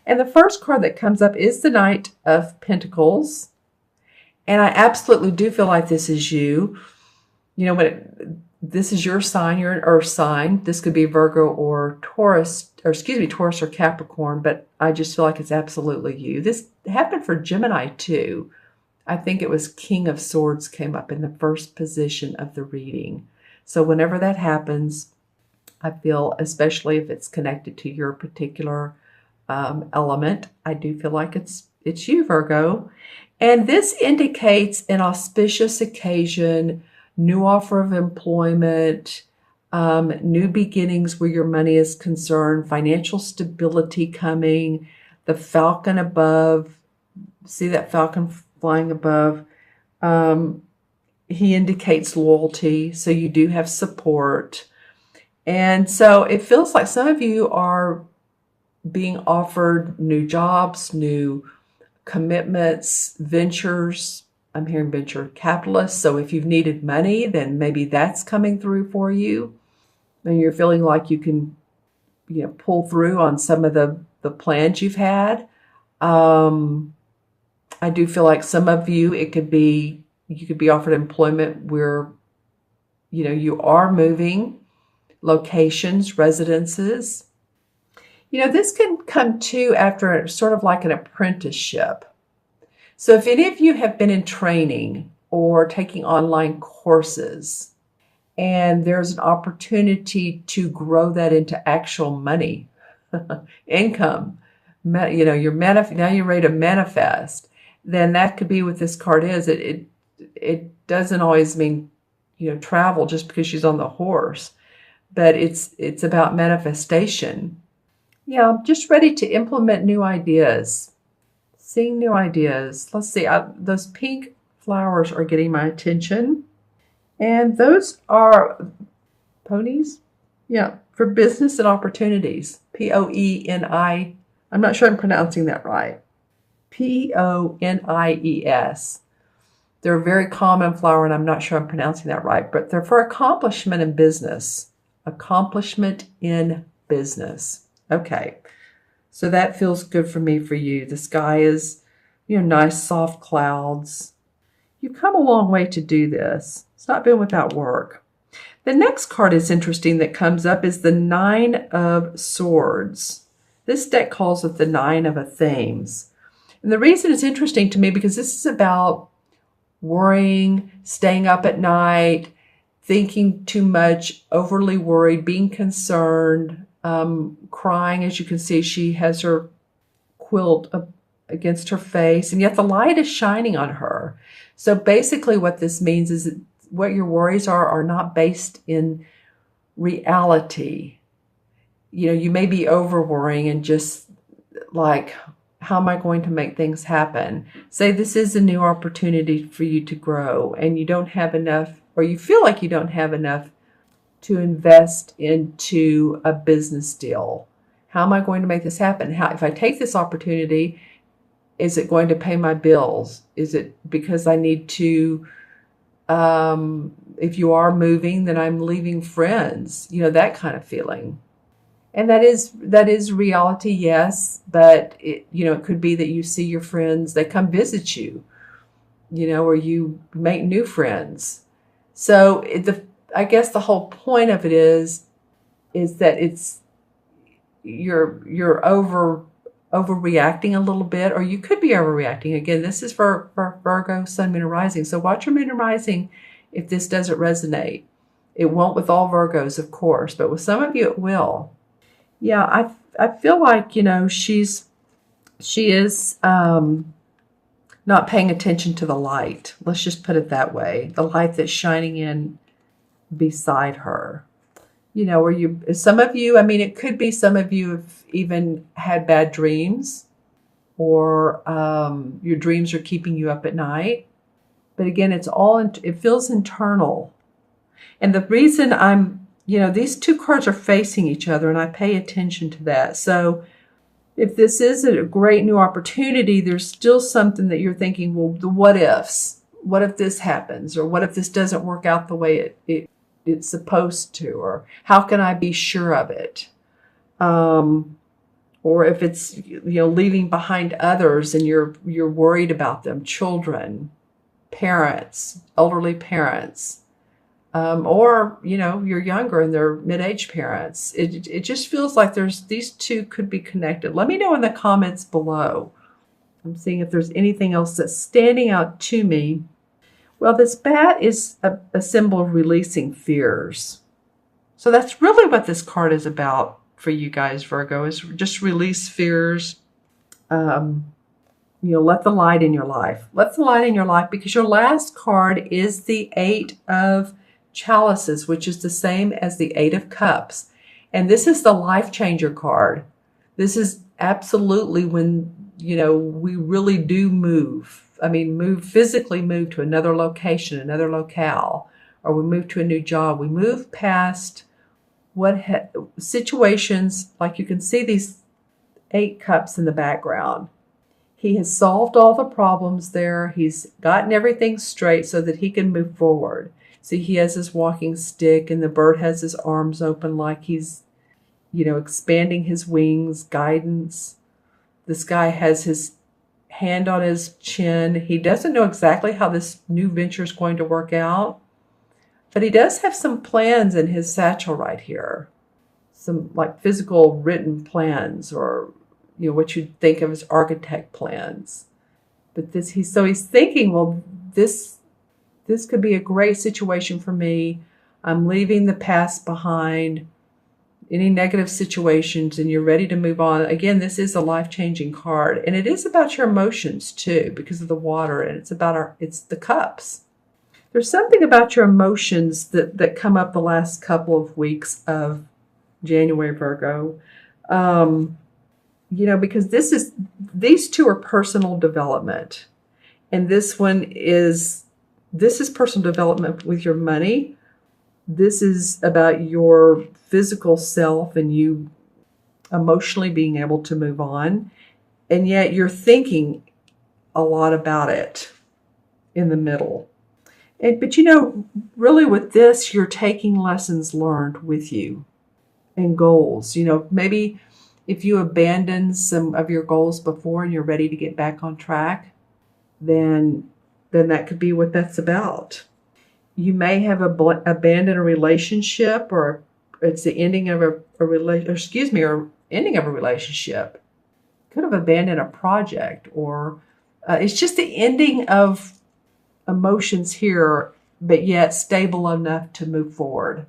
And the first card that comes up is the Knight of Pentacles. And I absolutely do feel like this is you. You know, this is your sign, you're an earth sign. This could be Virgo or Taurus, or excuse me, Taurus or Capricorn, but I just feel like it's absolutely you. This happened for Gemini too. I think it was King of Swords came up in the first position of the reading. So whenever that happens, I feel, especially if it's connected to your particular element, I do feel like it's you, Virgo. And this indicates an auspicious occasion, new offer of employment, new beginnings where your money is concerned, financial stability coming, the falcon above. See that falcon flying above? He indicates loyalty, so you do have support. And so it feels like some of you are being offered new jobs, new commitments, ventures. I'm hearing venture capitalists. So if you've needed money, then maybe that's coming through for you. And you're feeling like you can, pull through on some of the plans you've had. I do feel like some of you, you could be offered employment where, you are moving locations, residences. This can come too after sort of like an apprenticeship. So if any of you have been in training or taking online courses, and there's an opportunity to grow that into actual money, income, now you're ready to manifest, then that could be what this card is. It doesn't always mean, travel just because she's on the horse, but it's about manifestation. Yeah, I'm just ready to implement new ideas. Seeing new ideas. Let's see, those pink flowers are getting my attention. And those are ponies? Yeah, for business and opportunities. P-O-E-N-I. I'm not sure I'm pronouncing that right. P-O-N-I-E-S. They're a very common flower, and I'm not sure I'm pronouncing that right, but they're for accomplishment in business. Accomplishment in business. Okay, so that feels good for me, for you. The sky is, nice soft clouds. You've come a long way to do this. It's not been without work. The next card is interesting that comes up is the Nine of Swords. This deck calls it the Nine of Themes. And the reason it's interesting to me because this is about worrying, staying up at night, thinking too much, overly worried, being concerned, crying. As you can see, she has her quilt up against her face, and yet the light is shining on her. So basically what this means is that what your worries are not based in reality. You may be over worrying and just like, how am I going to make things happen? Say this is a new opportunity for you to grow, and you don't have enough, or you feel like you don't have enough to invest into a business deal. How am I going to make this happen? If I take this opportunity, is it going to pay my bills? Is it because I need to, if you are moving, then I'm leaving friends, that kind of feeling. And that is reality, yes, but it could be that you see your friends, they come visit you, or you make new friends. So I guess the whole point of it is that you're overreacting a little bit, or you could be overreacting. Again, this is for Virgo, Sun, Moon, and Rising. So watch your Moon and Rising if this doesn't resonate. It won't with all Virgos, of course, but with some of you it will. Yeah, I feel like, she is not paying attention to the light. Let's just put it that way. The light that's shining in beside her. Or some of you, it could be some of you have even had bad dreams, or your dreams are keeping you up at night. But again, it feels internal. And the reason these two cards are facing each other, and I pay attention to that. So if this is a great new opportunity, there's still something that you're thinking, well, the what ifs. What if this happens? Or what if this doesn't work out the way it's supposed to? Or how can I be sure of it? Or or if it's, leaving behind others and you're worried about them, children, parents, elderly parents, or, you're younger and they're mid-age parents. It just feels like these two could be connected. Let me know in the comments below. I'm seeing if there's anything else that's standing out to me. Well, this bat is a symbol of releasing fears. So that's really what this card is about for you guys, Virgo, is just release fears. Let the light in your life. Let the light in your life, because your last card is the Eight of Chalices, which is the same as the Eight of Cups. And this is the life changer card. This is absolutely when, we really do move. I mean, physically move to another location, another locale, or we move to a new job. We move past situations, like you can see these 8 cups in the background. He has solved all the problems there. He's gotten everything straight so that he can move forward. See, he has his walking stick and the bird has his arms open like he's, expanding his wings, guidance. This guy has his hand on his chin. He doesn't know exactly how this new venture is going to work out, but he does have some plans in his satchel right here. Some like physical written plans, or what you'd think of as architect plans. But he's thinking, well, this could be a great situation for me. I'm leaving the past behind, any negative situations, and you're ready to move on. Again, this is a life-changing card, and it is about your emotions too, because of the water, and it's the cups. There's something about your emotions that come up the last couple of weeks of January, Virgo. Because these two are personal development. And this is personal development with your money. This is about your physical self and you emotionally being able to move on. And yet you're thinking a lot about it in the middle. But really with this, you're taking lessons learned with you and goals. Maybe if you abandoned some of your goals before and you're ready to get back on track, then that could be what that's about. You may have abandoned a relationship, or it's the ending of or ending of a relationship. Could have abandoned a project, or it's just the ending of emotions here, but yet stable enough to move forward.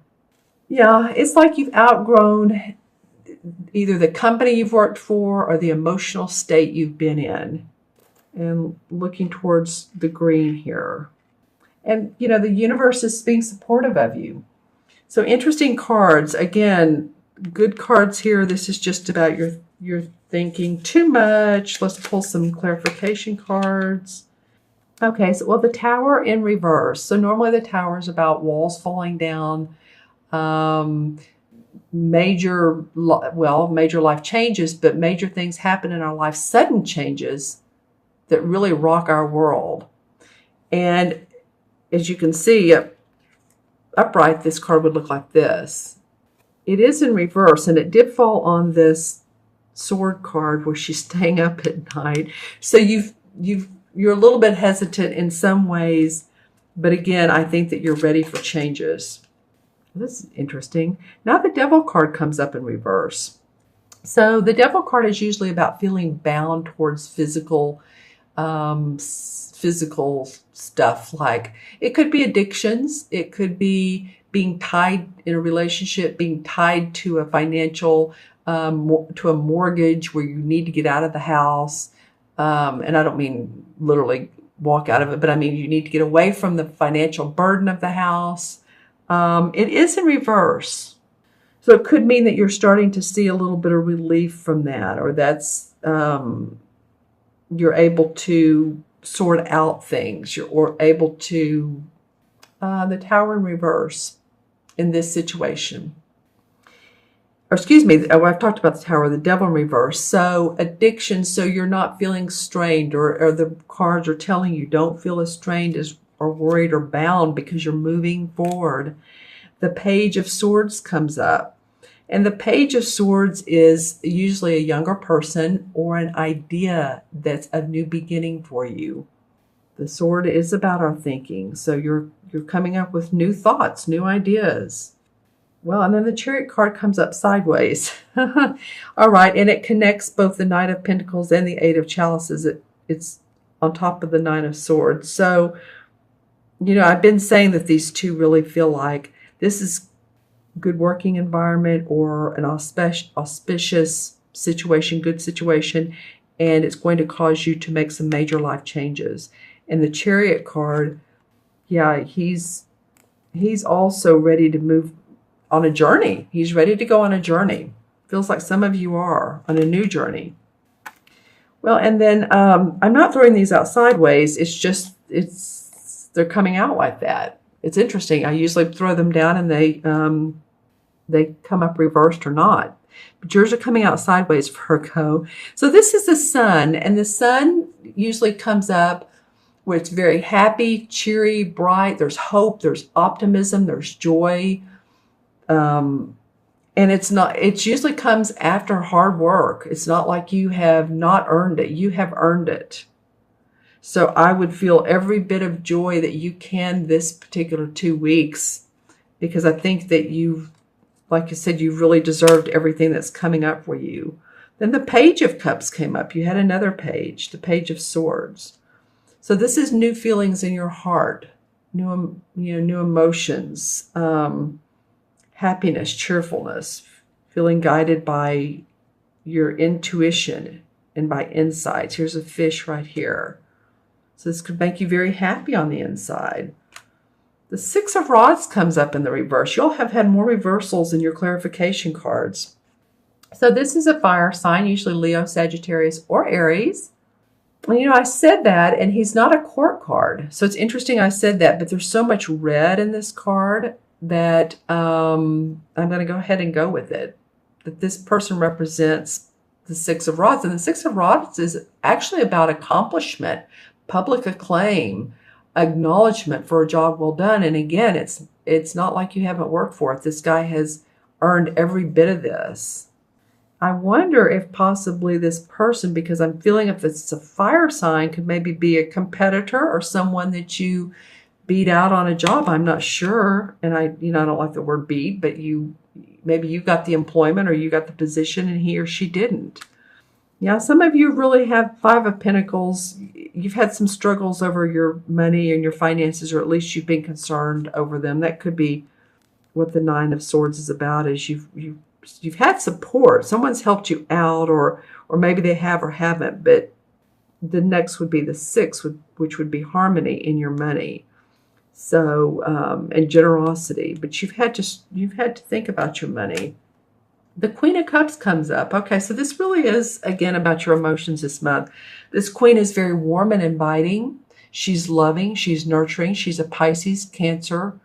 Yeah, it's like you've outgrown either the company you've worked for or the emotional state you've been in. And looking towards the green here. And, the universe is being supportive of you. So interesting cards. Again, good cards here. This is just about your thinking too much. Let's pull some clarification cards. Okay, so the Tower in reverse. So normally the Tower is about walls falling down, major life changes, but major things happen in our life, sudden changes that really rock our world. And as you can see, upright, this card would look like this. It is in reverse, and it did fall on this sword card where she's staying up at night. So you're a little bit hesitant in some ways, but again, I think that you're ready for changes. This is interesting. Now the Devil card comes up in reverse. So the Devil card is usually about feeling bound towards physical stuff. Like it could be addictions. It could be being tied in a relationship, being tied to a financial, to a mortgage where you need to get out of the house. And I don't mean literally walk out of it, but I mean you need to get away from the financial burden of the house. It is in reverse. So it could mean that you're starting to see a little bit of relief from that, or that's, you're able to sort out things. You're able to, the Tower in reverse in this situation. Or excuse me, I've talked about the Tower, the Devil in reverse. So addiction, so you're not feeling strained, or the cards are telling you don't feel as strained as or worried or bound because you're moving forward. The Page of Swords comes up. And the Page of Swords is usually a younger person or an idea that's a new beginning for you. The sword is about our thinking. So you're coming up with new thoughts, new ideas. Well, and then the Chariot card comes up sideways. All right, and it connects both the Knight of Pentacles and the Eight of Chalices. It's on top of the Nine of Swords. So, I've been saying that these two really feel like this is good working environment or an auspicious situation, good situation, and it's going to cause you to make some major life changes. And the Chariot card, yeah, he's also ready to move on a journey. He's ready to go on a journey. Feels like some of you are on a new journey. Well, and then I'm not throwing these out sideways. It's just, they're coming out like that. It's interesting. I usually throw them down and they come up reversed or not. But yours are coming out sideways, Virgo. So this is the sun, and the sun usually comes up where it's very happy, cheery, bright. There's hope, there's optimism, there's joy. And it usually comes after hard work. It's not like you have not earned it. You have earned it. So I would feel every bit of joy that you can this particular 2 weeks, because I think that like I said, you've really deserved everything that's coming up for you. Then the Page of Cups came up. You had another page, the Page of Swords. So this is new feelings in your heart, new emotions, happiness, cheerfulness, feeling guided by your intuition and by insights. Here's a fish right here. So this could make you very happy on the inside. The Six of Rods comes up in the reverse. You'll have had more reversals in your clarification cards. So this is a fire sign, usually Leo, Sagittarius, or Aries. And, I said that, and he's not a court card. So it's interesting I said that, but there's so much red in this card that I'm going to go ahead and go with it. That this person represents the Six of Rods. And the Six of Rods is actually about accomplishment, public acclaim, acknowledgement for a job well done. And again, it's not like you haven't worked for it. This guy has earned every bit of this. I wonder if possibly this person, because I'm feeling if it's a fire sign, could maybe be a competitor or someone that you beat out on a job. I'm not sure. And I don't like the word beat, but maybe you got the employment or you got the position and he or she didn't. Yeah, some of you really have Five of Pentacles. You've had some struggles over your money and your finances, or at least you've been concerned over them. That could be what the Nine of Swords is about, is you've had support. Someone's helped you out, or maybe they have or haven't. But the next would be the Six, which would be harmony in your money. So, and generosity. But you've had to think about your money. The Queen of Cups comes up. Okay, so this really is, again, about your emotions this month. This Queen is very warm and inviting. She's loving. She's nurturing. She's a Pisces, Cancer,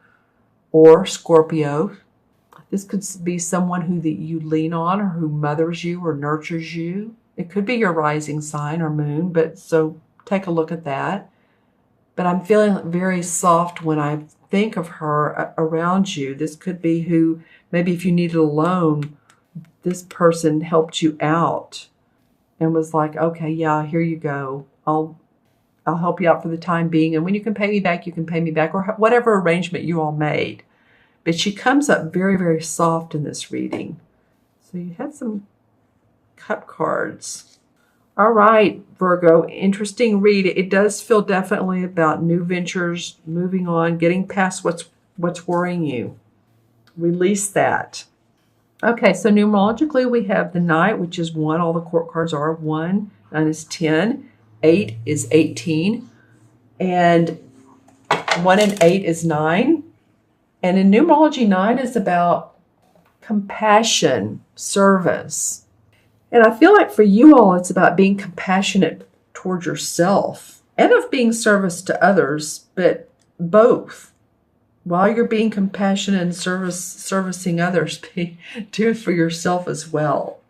or Scorpio. This could be someone that you lean on, or who mothers you or nurtures you. It could be your rising sign or moon, but so take a look at that. But I'm feeling very soft when I think of her around you. This could be who, maybe if you needed a loan, this person helped you out and was like, okay, yeah, here you go. I'll help you out for the time being. And when you can pay me back, you can pay me back, or whatever arrangement you all made. But she comes up very, very soft in this reading. So you had some cup cards. All right, Virgo, interesting read. It does feel definitely about new ventures, moving on, getting past what's worrying you. Release that. Okay, so numerologically we have the Knight, which is 1. All the court cards are 1. 9 is 10. 8 is 18. And 1 and 8 is 9. And in numerology, 9 is about compassion, service. And I feel like for you all, it's about being compassionate toward yourself and of being service to others, but both. While you're being compassionate and servicing others, do it for yourself as well.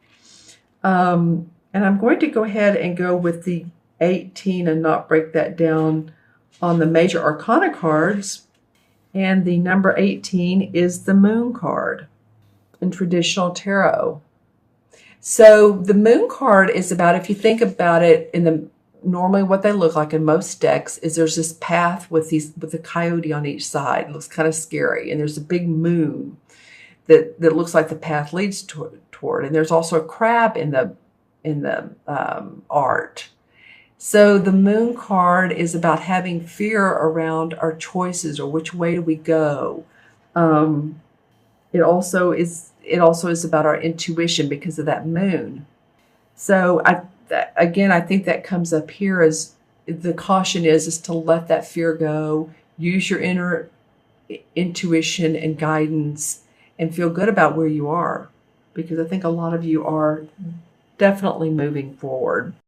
And I'm going to go ahead and go with the 18 and not break that down on the major arcana cards. And the number 18 is the Moon card. in traditional tarot. So the moon card is about, if you think about it, normally what they look like in most decks is there's this path with a coyote on each side. It looks kind of scary, and there's a big moon that looks like the path leads toward. And there's also a crab in the art. So the moon card is about having fear around our choices, or which way do we go. It also is about our intuition because of that moon. So I think that comes up here as the caution is to let that fear go, use your inner intuition and guidance, and feel good about where you are, because I think a lot of you are definitely moving forward.